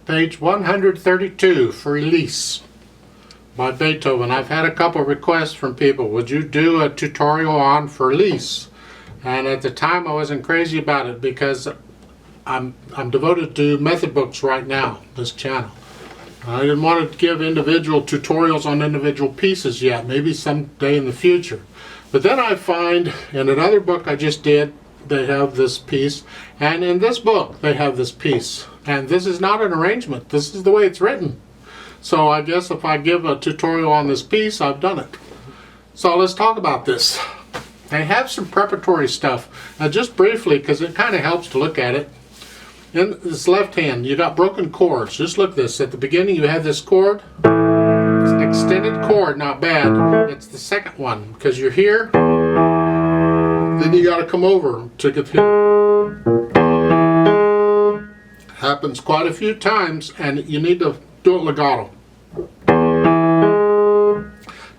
page 132, Für Elise by Beethoven. I've had a couple requests from people, would you do a tutorial on Für Elise? And at the time I wasn't crazy about it because I'm devoted to method books right now, this channel. I didn't want to give individual tutorials on individual pieces yet, maybe someday in the future. But then I find in another book I just did, they have this piece, and in this book they have this piece. And this is not an arrangement, this is the way it's written. So I guess if I give a tutorial on this piece, I've done it. So let's talk about this. They have some preparatory stuff. Now just briefly, because it kind of helps to look at it. In this left hand, you got broken chords. Just look at this. At the beginning you have this chord. It's an extended chord, not bad. It's the second one, because you're here. Then you got to come over to get here. Happens quite a few times, and you need to do it legato.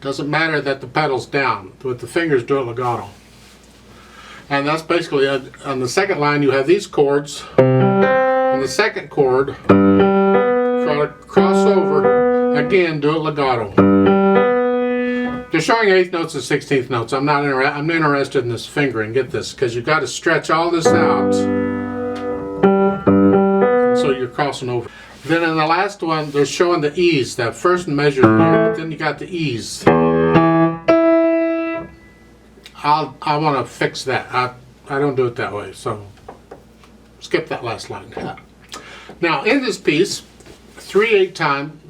Doesn't matter that the pedal's down. With the fingers, do it legato. And that's basically on the second line you have these chords. And the second chord, try to cross over. Again, do it legato. They're showing 8th notes and 16th notes. I'm interested in this fingering. Get this, because you've got to stretch all this out. So you're crossing over. Then in the last one, they're showing the E's. That first measure here, but then you got the E's. I want to fix that. I don't do it that way, so skip that last line. Now in this piece, 3/8 time,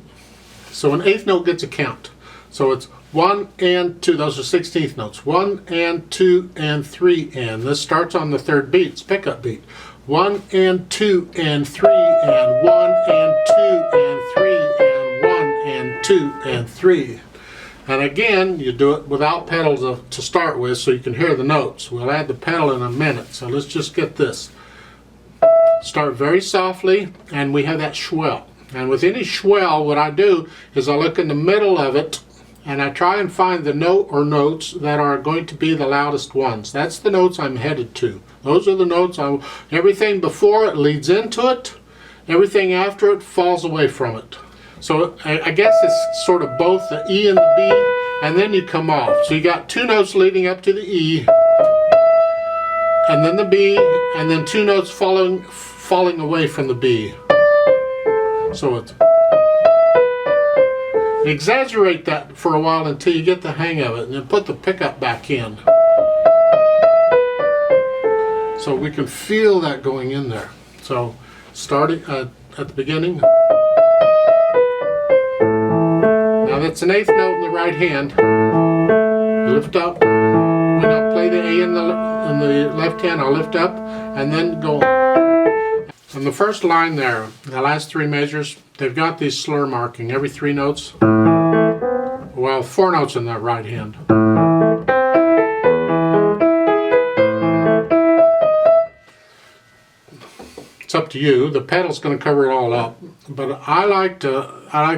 so an 8th note gets a count. So it's 1 and 2, those are 16th notes. 1 and 2 and 3 and. This starts on the 3rd beat, it's pickup beat. 1 and 2 and 3 and 1 and 2 and 3 and 1 and 2 and 3. And again, you do it without pedals to start with so you can hear the notes. We'll add the pedal in a minute, so let's just get this. Start very softly, and we have that swell. And with any swell, what I do is I look in the middle of it, and I try and find the note or notes that are going to be the loudest ones. That's the notes I'm headed to. Those are the notes, everything before it leads into it, everything after it falls away from it. So I guess it's sort of both the E and the B, and then you come off. So you got 2 notes leading up to the E, and then the B, and then 2 notes falling away from the B. So it's... exaggerate that for a while until you get the hang of it, and then put the pickup back in. So we can feel that going in there. So starting at the beginning. Now that's an 8th note in the right hand. Lift up. When I play the A in the left hand, I'll lift up and then go. On the first line there, the last 3 measures, they've got these slur marking every 3 notes. Well, 4 notes in that right hand. It's up to you. The pedal's going to cover it all up, but I like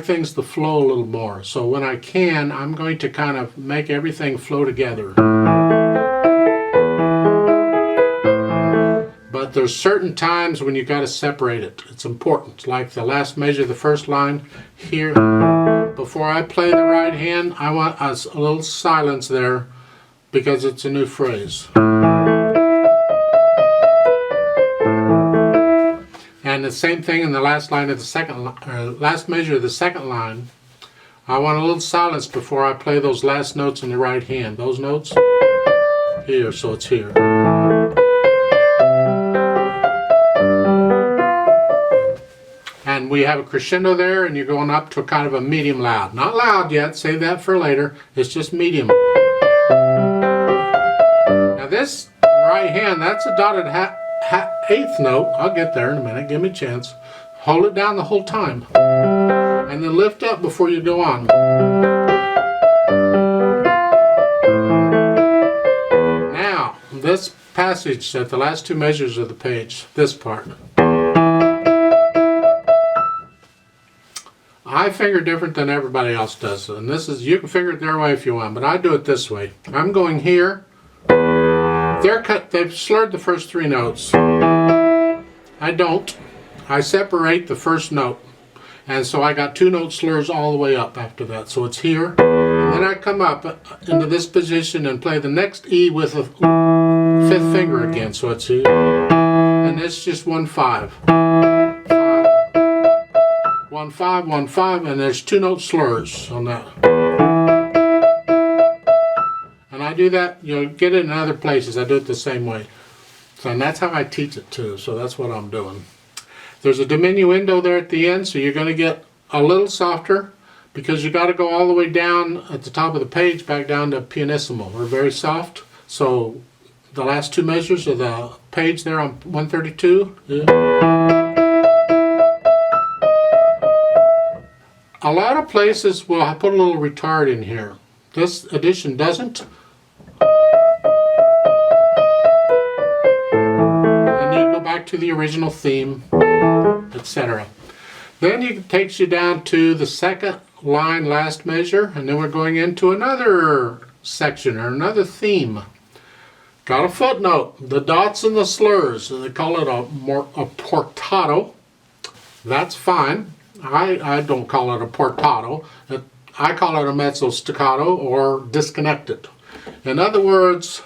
things to flow a little more. So when I can, I'm going to kind of make everything flow together. But there's certain times when you got to separate it. It's important. Like the last measure, the first line here. Before I play the right hand, I want a little silence there because it's a new phrase. And the same thing in the last line of the second, last measure of the second line. I want a little silence before I play those last notes in the right hand. Those notes here, so it's here. And we have a crescendo there, and you're going up to kind of a medium loud. Not loud yet, save that for later. It's just medium. Now this right hand, that's a dotted 8th note. I'll get there in a minute, give me a chance. Hold it down the whole time. And then lift up before you go on. Now, this passage at the last 2 measures of the page, this part. I finger different than everybody else does, and this is, you can figure it their way if you want, but I do it this way. I'm going here. They've slurred the first 3 notes. I don't. I separate the first note. And so I got 2-note slurs all the way up after that. So it's here. And then I come up into this position and play the next E with a 5th finger again. So it's here. And it's just 1-5. 1-5, 1-5, and there's 2-note slurs on that. And I do that, you'll get it in other places. I do it the same way. So, and that's how I teach it too. So that's what I'm doing. There's a diminuendo there at the end, so you're going to get a little softer because you got to go all the way down at the top of the page back down to pianissimo. We're very soft. So the last 2 measures of the page there on 132. Yeah. A lot of places will put a little retard in here. This edition doesn't. And you go back to the original theme, etc. Then it takes you down to the second line, last measure, and then we're going into another section or another theme. Got a footnote, the dots and the slurs. They call it a portato. That's fine. I don't call it a portato. I call it a mezzo staccato or disconnected. In other words,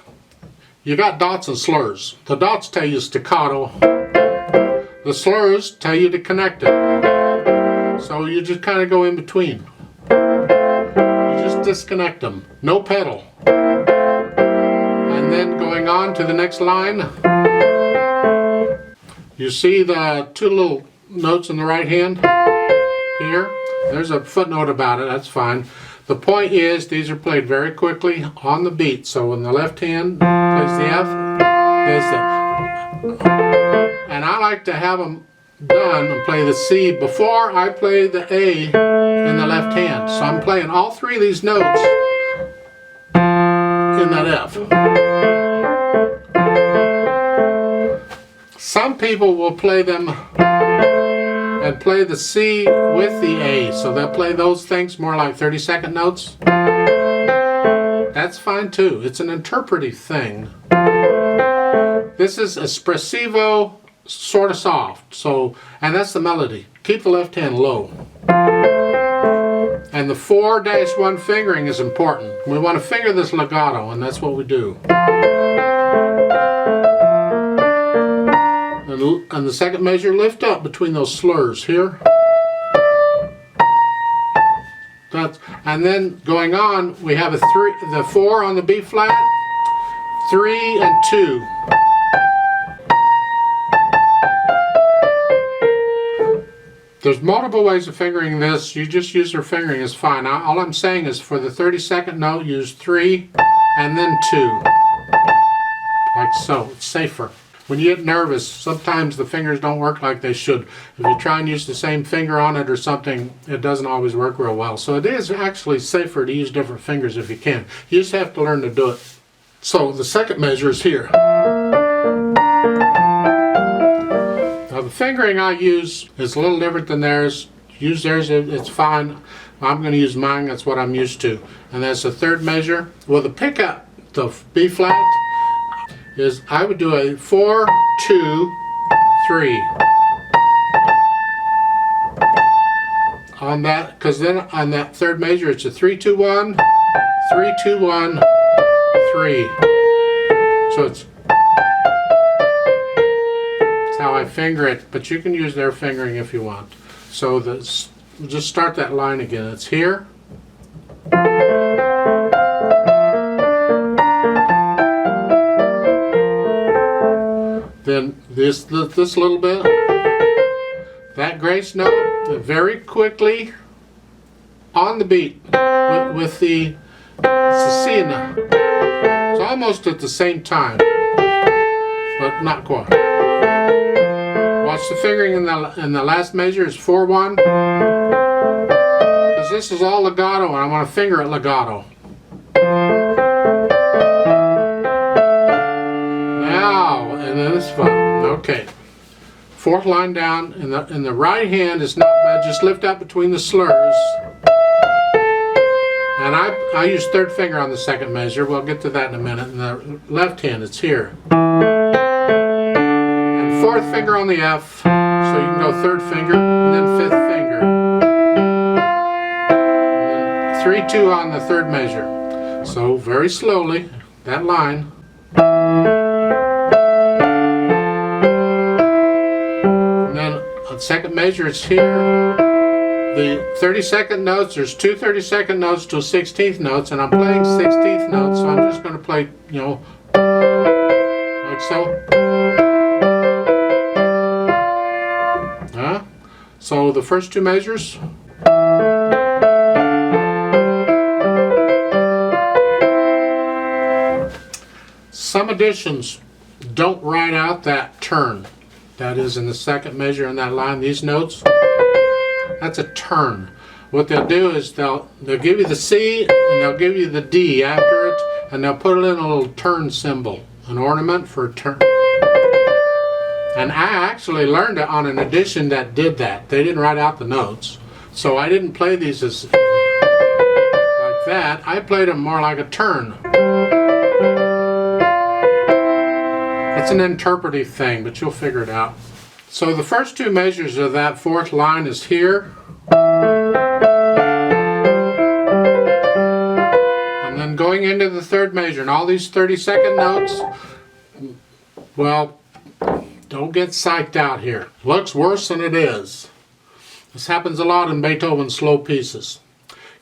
you got dots and slurs. The dots tell you staccato. The slurs tell you to connect it. So you just kind of go in between. You just disconnect them. No pedal. And then going on to the next line, you see the 2 little notes in the right hand here. There's a footnote about it, that's fine. The point is these are played very quickly on the beat. So when the left hand plays the F, there's the, and I like to have them done and play the C before I play the A in the left hand. So I'm playing all 3 of these notes in that F. Some people will play them and play the C with the A, so they'll play those things more like 30-second notes. That's fine too. It's an interpretive thing. This is espressivo, sort of soft. So, and that's the melody. Keep the left hand low. And the 4-1 fingering is important. We want to finger this legato, and that's what we do. And the second measure, lift up between those slurs here. And then going on, we have the 4 on the B flat, 3 and 2. There's multiple ways of fingering this. You just use your fingering is fine. All I'm saying is for the 30-second note, use 3 and then 2. Like so. It's safer. When you get nervous, sometimes the fingers don't work like they should. If you try and use the same finger on it or something, it doesn't always work real well. So it is actually safer to use different fingers if you can. You just have to learn to do it. So the second measure is here. Now the fingering I use is a little different than theirs. Use theirs, it's fine. I'm going to use mine, that's what I'm used to. And that's the third measure. Well, the pickup, the B flat, is I would do a 4, 2, 3 on that, because then on that third measure it's a 3, 2, 1, 3, 2, 1, 3. So it's how I finger it, but you can use their fingering if you want. So just start that line again. It's here. Then this little bit, that grace note, very quickly on the beat with the Cecina. It's almost at the same time, but not quite. Watch the fingering in the last measure is 4-1, because this is all legato and I want to finger it legato. And then it's fun. Okay. Fourth line down, in the right hand is not bad. Just lift up between the slurs. And I use third finger on the second measure. We'll get to that in a minute. In the left hand, it's here. And fourth finger on the F, so you can go third finger and then fifth finger. 3-2 on the third measure. So very slowly, that line. And then on second measure it's here. The 32nd notes, there's two 32nd notes to 16th notes, and I'm playing 16th notes, so I'm just going to play, you know, like so. So the first two measures. Some editions don't write out that turn. That is in the second measure in that line, these notes. That's a turn. What they'll do is they'll give you the C and they'll give you the D after it, and they'll put it in a little turn symbol, an ornament for a turn. And I actually learned it on an edition that did that. They didn't write out the notes, so I didn't play these as like that. I played them more like a turn. It's an interpretive thing, but you'll figure it out. So the first two measures of that fourth line is here. And then going into the third measure, and all these 32nd notes, well, don't get psyched out here. Looks worse than it is. This happens a lot in Beethoven's slow pieces.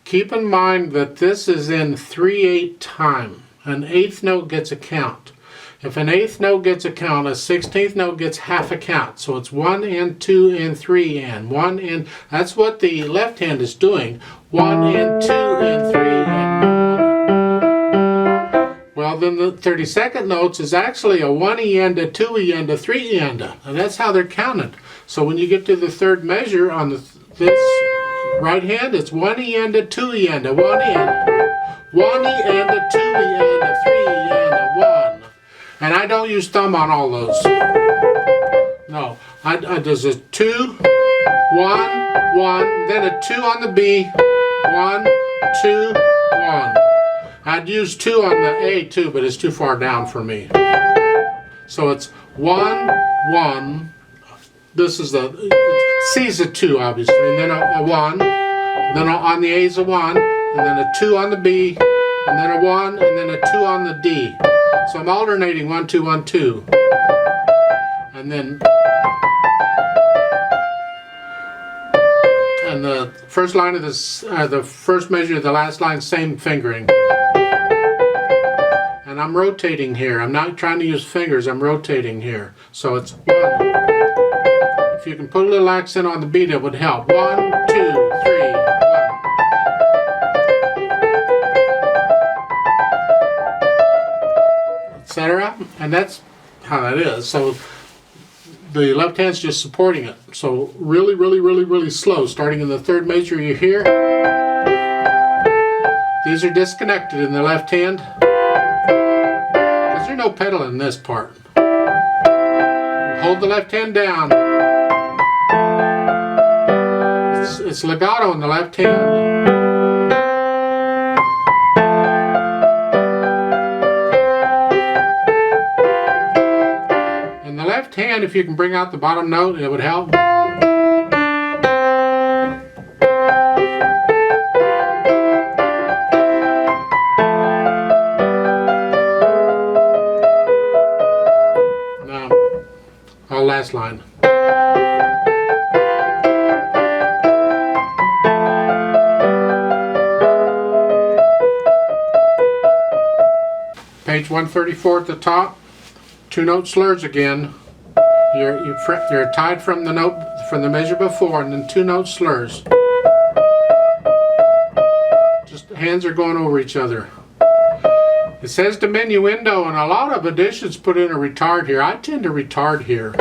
Keep in mind that this is in 3/8 time. An eighth note gets a count. If an eighth note gets a count, a 16th note gets half a count. So it's 1 and 2 and 3 and 1 and. That's what the left hand is doing. 1 and 2 and 3 and 1. Well, then the 32nd notes is actually a 1e and a 2e and a 3e and a. And that's how they're counted. So when you get to the third measure on this right hand, it's 1e and a 2e and a 1e and a 2e and a 3e and a 1. And I don't use thumb on all those. No, there's a 2, 1, 1, then a 2 on the B, 1, 2, 1. I'd use 2 on the A too, but it's too far down for me. So it's 1, 1. This is the C's a 2, obviously, and then a 1. Then on the A is a 1, and then a 2 on the B, and then a 1, and then a 2 on the D. So I'm alternating 1, 2, 1, 2. And then and the first line of this, the first measure of the last line, same fingering. And I'm rotating here. I'm not trying to use fingers, I'm rotating here. So it's 1. If you can put a little accent on the beat, it would help. 1, 2, 3, 1. Etc. And that's how that is. So the left hand's just supporting it. So really, really, really, really slow. Starting in the third measure, you hear. These are disconnected in the left hand. Because there's no pedal in this part. Hold the left hand down. It's legato in the left hand. Hand, if you can bring out the bottom note, it would help. Now, our last line. Page 134 at the top. 2-note slurs again. You're tied from the note from the measure before, and then 2-note slurs. Just hands are going over each other. It says diminuendo, and a lot of editions put in a retard here. I tend to retard here.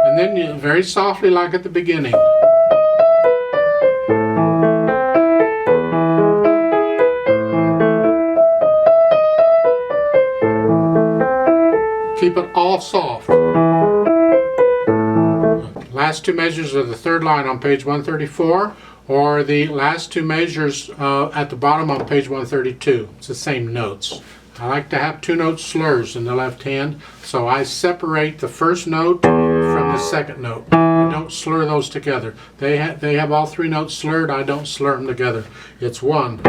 And then you very softly, like at the beginning. Keep it all soft. Last two measures of the third line on page 134, or the last two measures at the bottom on page 132. It's the same notes. I like to have 2-note slurs in the left hand, so I separate the first note from the second note. don't slur those together. They have all three notes slurred. I don't slur them together. It's 1,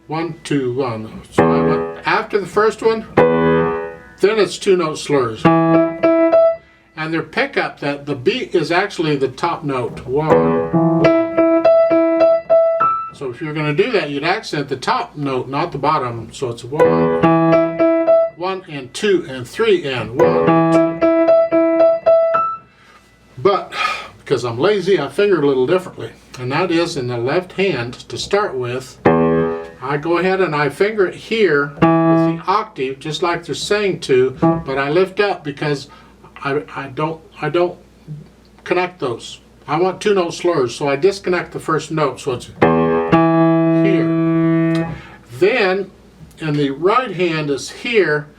1, 2, 1. So I went after the first one, then it's 2 note slurs. And their pickup, that the beat is actually the top note. 1. So if you're going to do that, you'd accent the top note, not the bottom. So it's 1, 1 and 2 and 3 and 1, 2. But because I'm lazy, I finger a little differently. And that is in the left hand to start with. I go ahead and I finger it here with the octave, just like they're saying to, but I lift up because I don't connect those. I want 2 note slurs, so I disconnect the first note, so it's here. Then, and the right hand is here.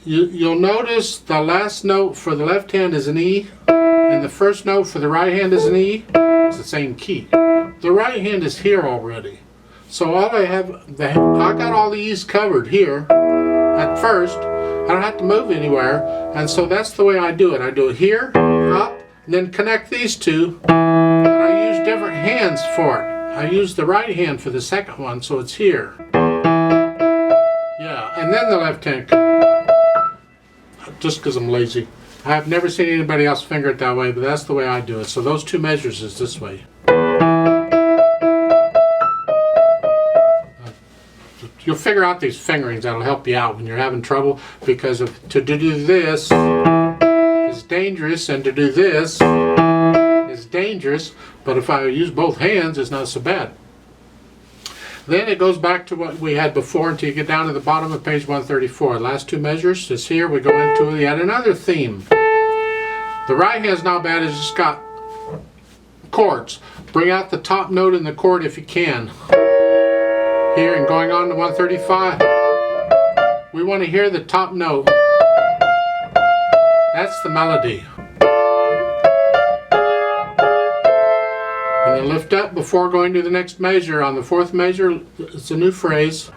You'll notice the last note for the left hand is an E, and the first note for the right hand is an E. It's the same key. The right hand is here already. So all I have, I got all the E's covered here at first. I don't have to move anywhere, and so that's the way I do it. I do it here, up, and then connect these two, and I use different hands for it. I use the right hand for the second one, so it's here. Yeah, and then the left hand, just because I'm lazy. I've never seen anybody else finger it that way, but that's the way I do it. So those 2 measures is this way. You'll figure out these fingerings. That'll help you out when you're having trouble, because to do this is dangerous and to do this is dangerous, but if I use both hands, it's not so bad. Then it goes back to what we had before until you get down to the bottom of page 134. The last 2 measures is here. We go into yet another theme. The right hand's not bad. It's just got chords. Bring out the top note in the chord if you can. Here and going on to 135. We want to hear the top note. That's the melody. And then lift up before going to the next measure. On the 4th measure, it's a new phrase.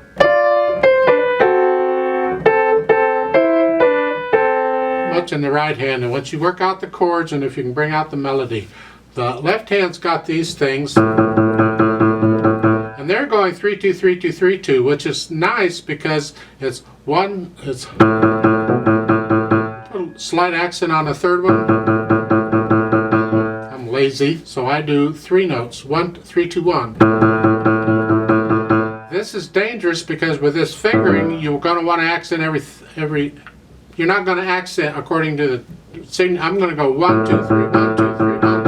Much in the right hand. And once you work out the chords and if you can bring out the melody. The left hand's got these things. And they're going 3 2 3 2 3 2, which is nice because it's one. It's put a slight accent on the third one. I'm lazy, so I do 3 notes. 1 3 2 1. This is dangerous because with this fingering, you're going to want to accent every. You're not going to accent according to the. I'm going to go 1 2 3 1 2 3 1 2 3.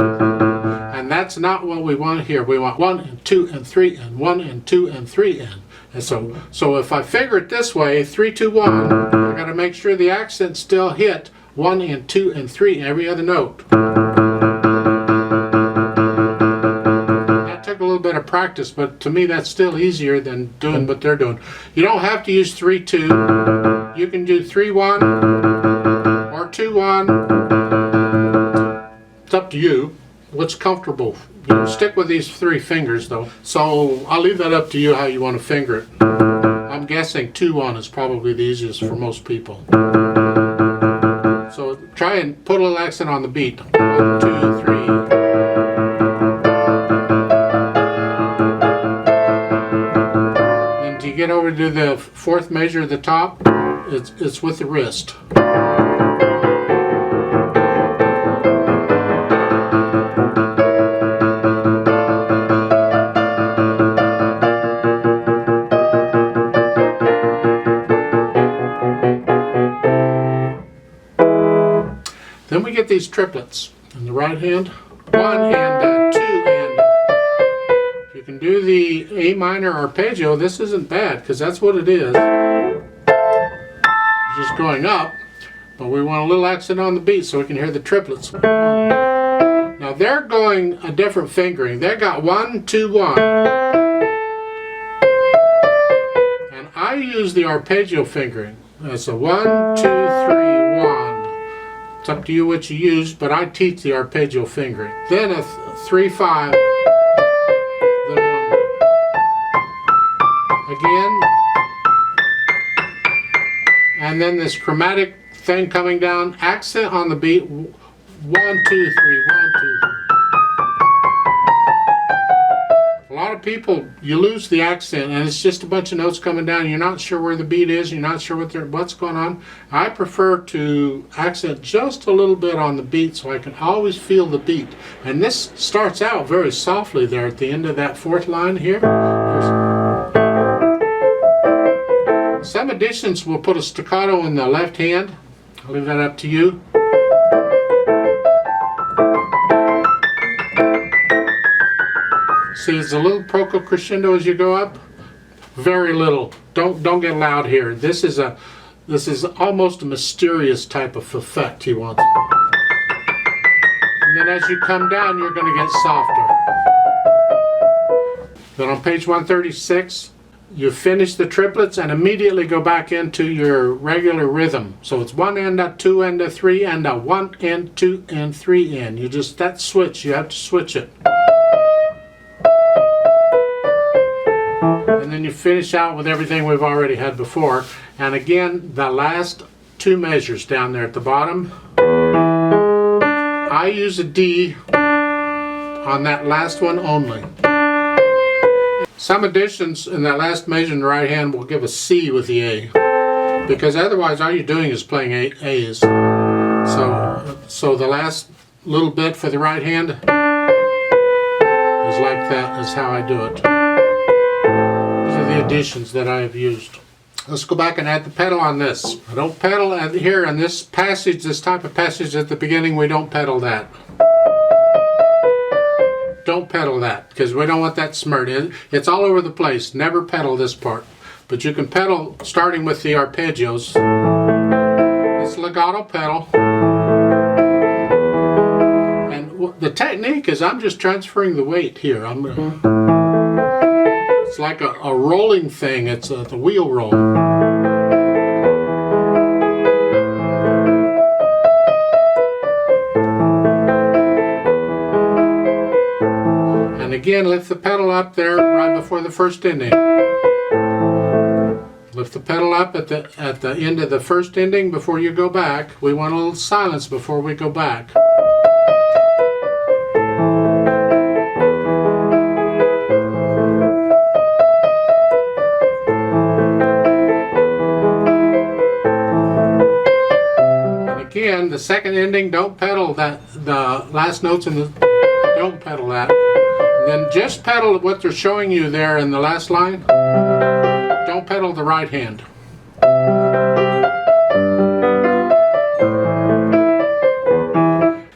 That's not what we want here. We want 1 and 2 and 3 and 1 and 2 and 3 and so if I figure it this way, 3 2 1, I got to make sure the accent still hit 1 and 2 and 3 every other note. That took a little bit of practice, but to me that's still easier than doing what they're doing. You don't have to use 3 2. You can do 3 1 or 2 1. It's up to you. What's comfortable. You stick with these 3 fingers though. So I'll leave that up to you how you want to finger it. I'm guessing 2 1 is probably the easiest for most people. So try and put a little accent on the beat. 1 2 3. And to get over to the 4th measure at the top, it's with the wrist. Then we get these triplets in the right hand, 1 and 2 and. If you can do the A minor arpeggio, this isn't bad because that's what it is. It's just going up, but we want a little accent on the beat so we can hear the triplets. Now they're going a different fingering. They got 1 2 1, and I use the arpeggio fingering. It's a 1 2 3 1. It's up to you what you use, but I teach the arpeggio fingering. Then a 3 5. Then 1. Again. And then this chromatic thing coming down. Accent on the beat. 1, 2, 3, 1, 2, 3. A lot of people, you lose the accent and it's just a bunch of notes coming down. You're not sure where the beat is. You're not sure what's going on. I prefer to accent just a little bit on the beat so I can always feel the beat. And this starts out very softly there at the end of that fourth line here. Some editions will put a staccato in the left hand. I'll leave that up to you. See, it's a little procol crescendo as you go up. Very little. Don't get loud here. This is almost a mysterious type of effect he wants. And then as you come down, you're going to get softer. Then on page 136, you finish the triplets and immediately go back into your regular rhythm. So it's 1 and a 2 and a 3 and a 1 and 2 and 3 and. You just, that switch, you have to switch it. And then you finish out with everything we've already had before. And again, the last two measures down there at the bottom, I use a D on that last one only. Some editions in that last measure in the right hand will give a C with the A, because otherwise all you're doing is playing A's. So the last little bit for the right hand is like that, is how I do it. The additions that I have used. Let's go back and add the pedal on this. I don't pedal here in this passage, this type of passage at the beginning. We don't pedal that. Don't pedal that because we don't want that smirred. It's all over the place. Never pedal this part. But you can pedal starting with the arpeggios. It's legato pedal. And the technique is I'm just transferring the weight here. It's like a rolling thing. It's the wheel roll. And again, lift the pedal up there right before the first ending. Lift the pedal up at the end of the first ending before you go back. We want a little silence before we go back. Again, the second ending, don't pedal that, the last notes in the, don't pedal that. And then just pedal what they're showing you there in the last line. Don't pedal the right hand.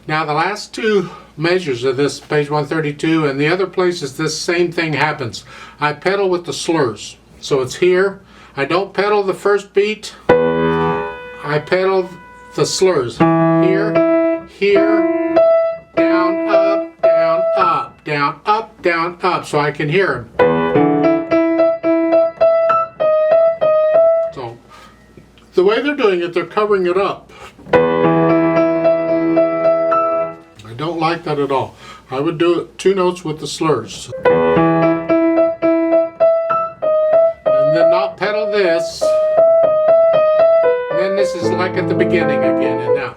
Now the last two measures of this page 132 and the other places this same thing happens. I pedal with the slurs. So it's here. I don't pedal the first beat. I pedal the slurs. Here, here, down, up, down, up, down, up, down, up, so I can hear them. So, the way they're doing it, they're covering it up. I don't like that at all. I would do it two notes with the slurs. And then not pedal this. And this is like at the beginning again. And now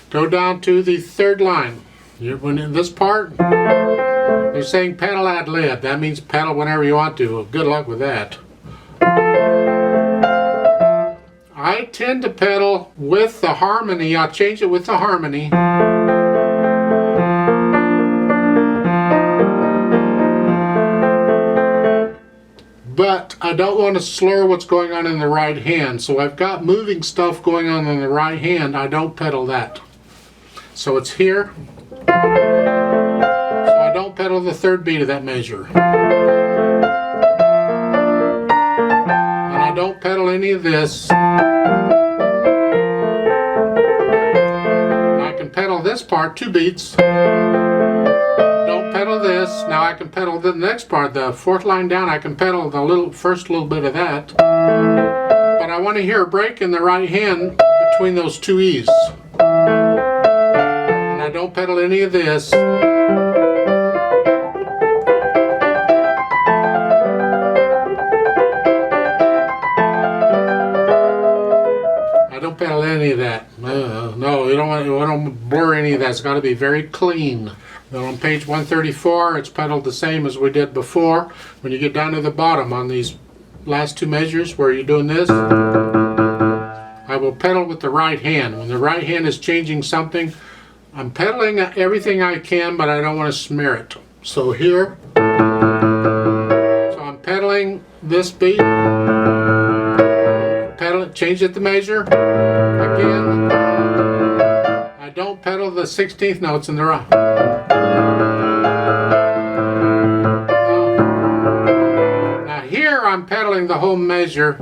go down to the third line. When in this part they're saying pedal ad lib. That means pedal whenever you want to. Well, good luck with that. I tend to pedal with the harmony. I'll change it with the harmony. But I don't want to slur what's going on in the right hand. So I've got moving stuff going on in the right hand. I don't pedal that. So it's here. So I don't pedal the third beat of that measure. And I don't pedal any of this. I can pedal this part, two beats. Pedal this. Now I can pedal the next part, the fourth line down. I can pedal the first little bit of that. But I want to hear a break in the right hand between those two E's. And I don't pedal any of this. I don't pedal any of that. No, you don't want to blur any of that. It's got to be very clean. Then on page 134, it's pedaled the same as we did before. When you get down to the bottom on these last two measures where you're doing this, I will pedal with the right hand. When the right hand is changing something, I'm pedaling everything I can, but I don't want to smear it. So here, so I'm pedaling this beat, pedal it, change it to measure, again. I don't pedal the 16th notes in the row. Now here I'm pedaling the whole measure.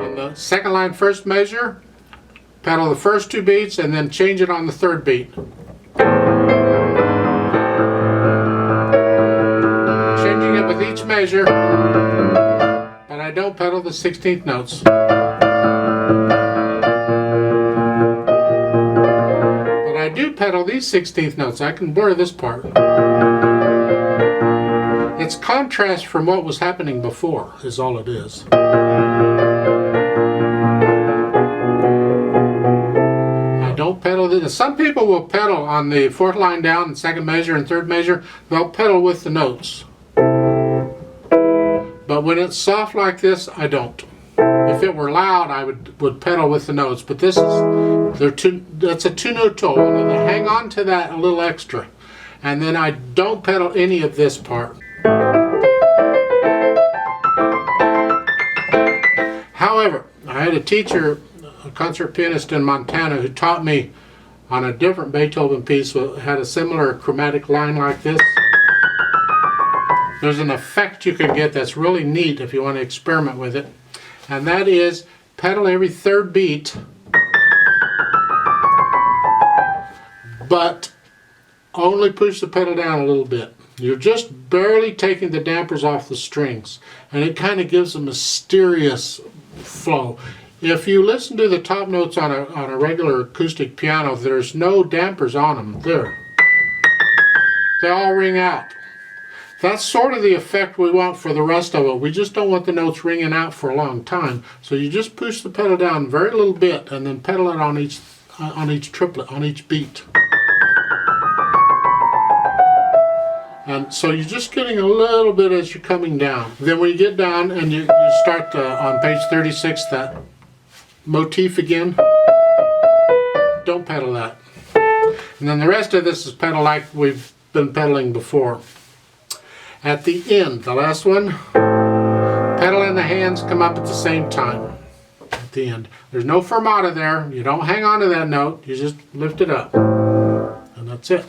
In the second line, first measure, pedal the first two beats and then change it on the third beat. Changing it with each measure, but I don't pedal the 16th notes. But I do pedal these 16th notes. I can blur this part. It's contrast from what was happening before, is all it is. Don't pedal this. Some people will pedal on the fourth line down and second measure and third measure. They'll pedal with the notes. But when it's soft like this, I don't. If it were loud, I would pedal with the notes. But this is, that's a two-note tone. I'm going to hang on to that a little extra. And then I don't pedal any of this part. However, I had a teacher, a concert pianist in Montana, who taught me on a different Beethoven piece that had a similar chromatic line like this. There's an effect you can get that's really neat if you want to experiment with it, and that is pedal every third beat, but only push the pedal down a little bit. You're just barely taking the dampers off the strings, and it kind of gives a mysterious flow. If you listen to the top notes on a regular acoustic piano, there's no dampers on them. There. They all ring out. That's sort of the effect we want for the rest of it. We just don't want the notes ringing out for a long time. So you just push the pedal down very little bit and then pedal it on each triplet, on each beat. And so you're just getting a little bit as you're coming down. Then when you get down and you start on page 36, that motif again, don't pedal that. And then the rest of this is pedal like we've been pedaling before. At the end, the last one, pedal and the hands come up at the same time. At the end. There's no fermata there. You don't hang on to that note. You just lift it up. And that's it.